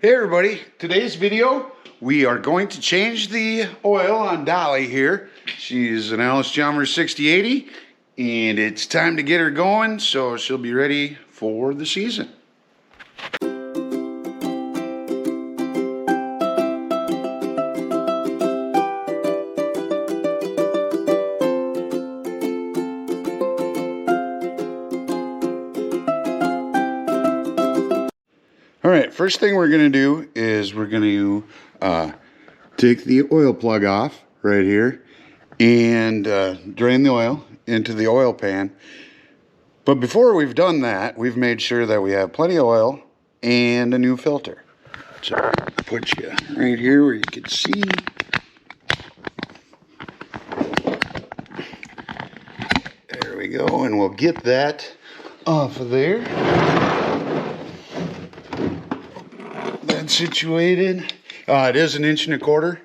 Hey everybody, today's video we are going to change the oil on Dolly here. She's an Allis Chalmers 6080 and it's time to get her going so she'll be ready for the season. Alright, first thing we're going to do is we're going to take the oil plug off right here and drain the oil into the oil pan. But before we've done that, we've made sure that we have plenty of oil and a new filter. So I'll put you right here where you can see. There we go, and we'll get that off of there. Situated. It is 1 1/4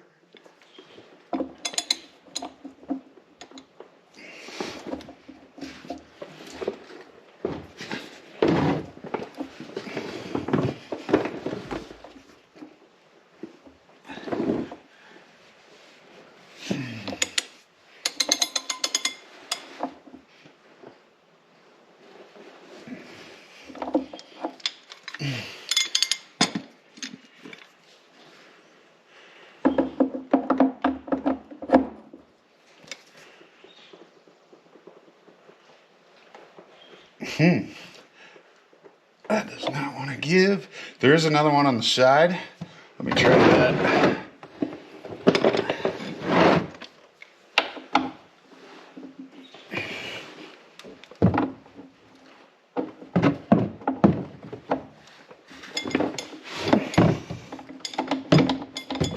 That does not want to give. There is another one on the side. Let me try that.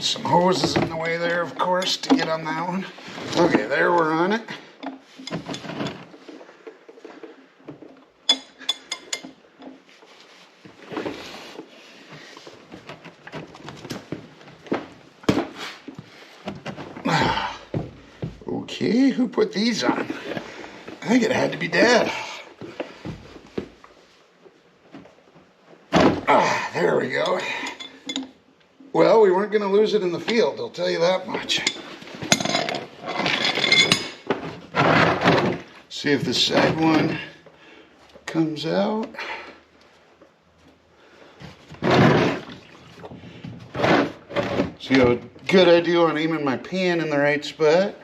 Some hoses in the way there, of course, to get on that one. Okay, there we're on it. Okay, who put these on? I think it had to be Dad. There we go. Well, we weren't going to lose it in the field, I'll tell you that much. See if the side one comes out. See how good I do on aiming my pan in the right spot.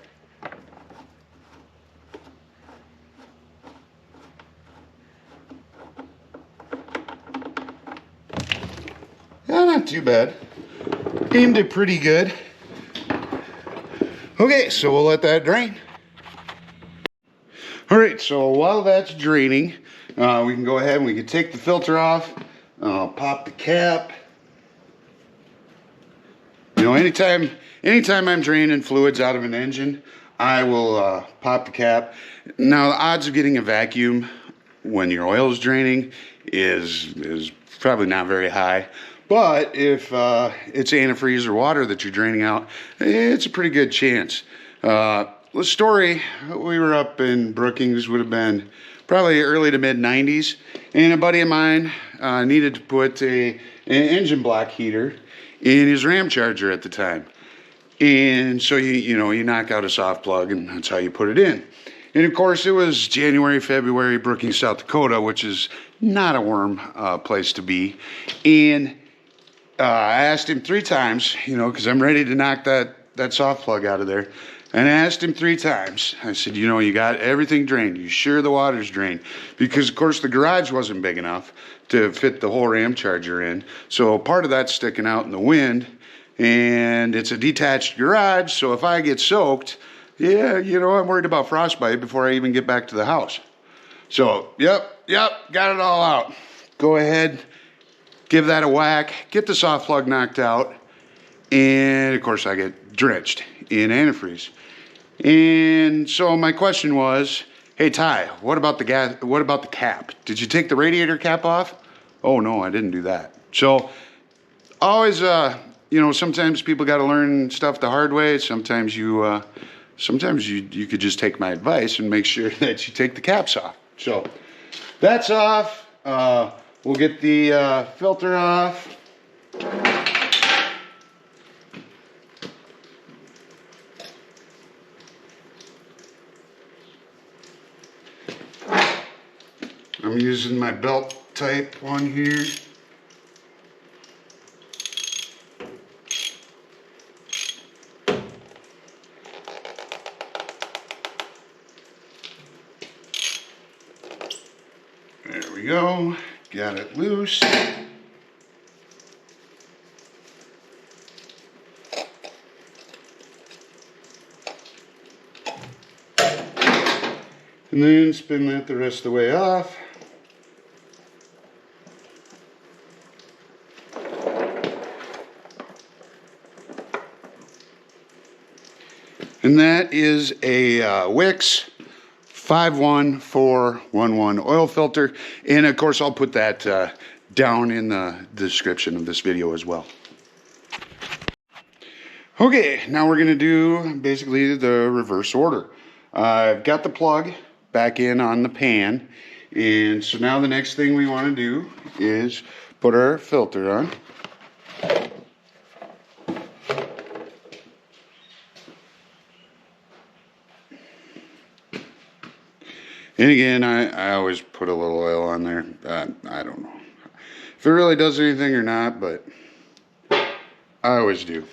Yeah, not too bad. Aimed it pretty good. Okay, so we'll let that drain. Alright, so while that's draining, we can go ahead and we can take the filter off, pop the cap. You know, anytime I'm draining fluids out of an engine, I will pop the cap. Now, the odds of getting a vacuum when your oil is draining is probably not very high. But if it's antifreeze or water that you're draining out, it's a pretty good chance. The story, we were up in Brookings, would have been probably early to mid 90s, and a buddy of mine needed to put an engine block heater in his Ram Charger at the time. And so you knock out a soft plug, and that's how you put it in. And of course, it was January, February, Brookings, South Dakota, which is not a warm place to be. And I asked him 3 times, because I'm ready to knock that soft plug out of there. And I asked him 3 times. I said, you got everything drained. You sure the water's drained? Because, of course, the garage wasn't big enough to fit the whole Ram Charger in. So part of that's sticking out in the wind. And it's a detached garage. So if I get soaked, yeah, I'm worried about frostbite before I even get back to the house. So, yep, got it all out. Go ahead. Give that a whack, get the soft plug knocked out, and of course I get drenched in antifreeze. And so my question was, hey Ty, what about the gas? What about the cap? Did you take the radiator cap off? Oh no, I didn't do that. So always, sometimes people got to learn stuff the hard way. Sometimes you could just take my advice and make sure that you take the caps off. So that's off. We'll get the filter off. using my belt type one here. There we go, got it loose. And then spin that the rest of the way off. And that is a WIX 51411 oil filter. And of course, I'll put that down in the description of this video as well. Okay, now we're gonna do basically the reverse order. I've got the plug back in on the pan, and so now the next thing we want to do is put our filter on. And again, I always put a little oil on there. I don't know if it really does anything or not, but I always do.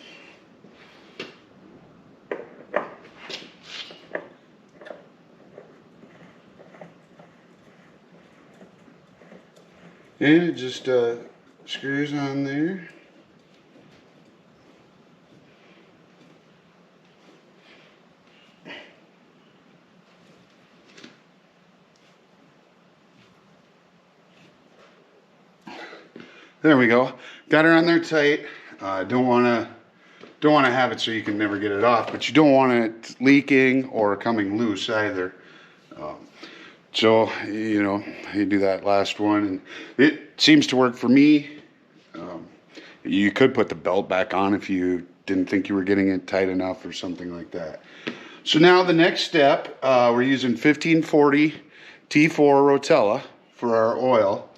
And it just screws on there. There we go. Got her on there tight. Don't want to have it so you can never get it off, but you don't want it leaking or coming loose either. So, you know, you do that last one, and it seems to work for me. You could put the belt back on if you didn't think you were getting it tight enough or something like that. So now the next step, we're using 1540 T4 Rotella for our oil,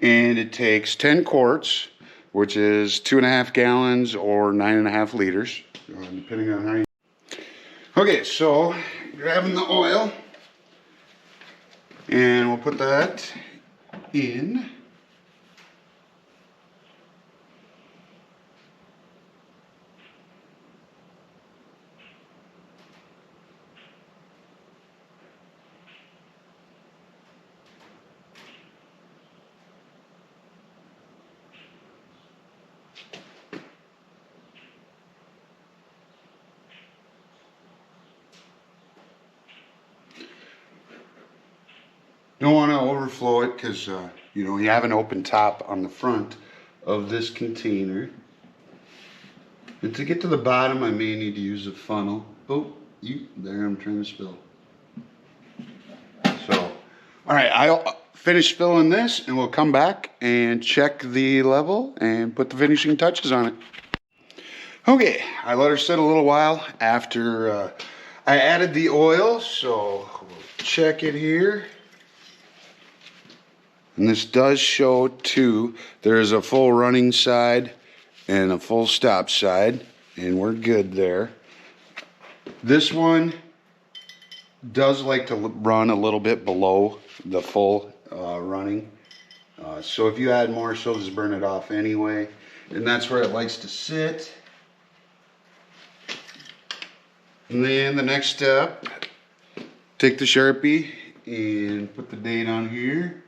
and it takes 10 quarts, which is 2.5 gallons or 9.5 liters, depending on how you... Okay, so grabbing the oil, and we'll put that in. Don't want to overflow it because you know, you have an open top on the front of this container. And to get to the bottom, I may need to use a funnel. Oh, there, I'm trying to spill. So, all right, I'll finish filling this and we'll come back and check the level and put the finishing touches on it. Okay, I let her sit a little while after I added the oil, so we'll check it here. And this does show too, there's a full running side and a full stop side, and we're good there. This one does like to run a little bit below the full running. So if you add more, she'll just burn it off anyway. And that's where it likes to sit. And then the next step, take the Sharpie and put the date on here.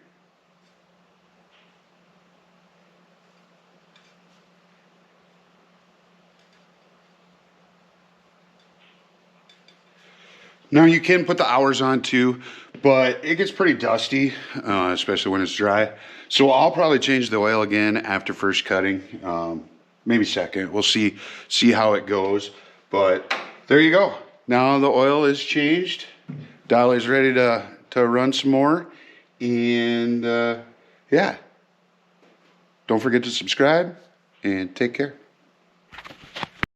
Now you can put the hours on too, but it gets pretty dusty, especially when it's dry. So I'll probably change the oil again after first cutting, maybe second. We'll see how it goes. But there you go. Now the oil is changed. Dolly's ready to run some more. And yeah, don't forget to subscribe and take care.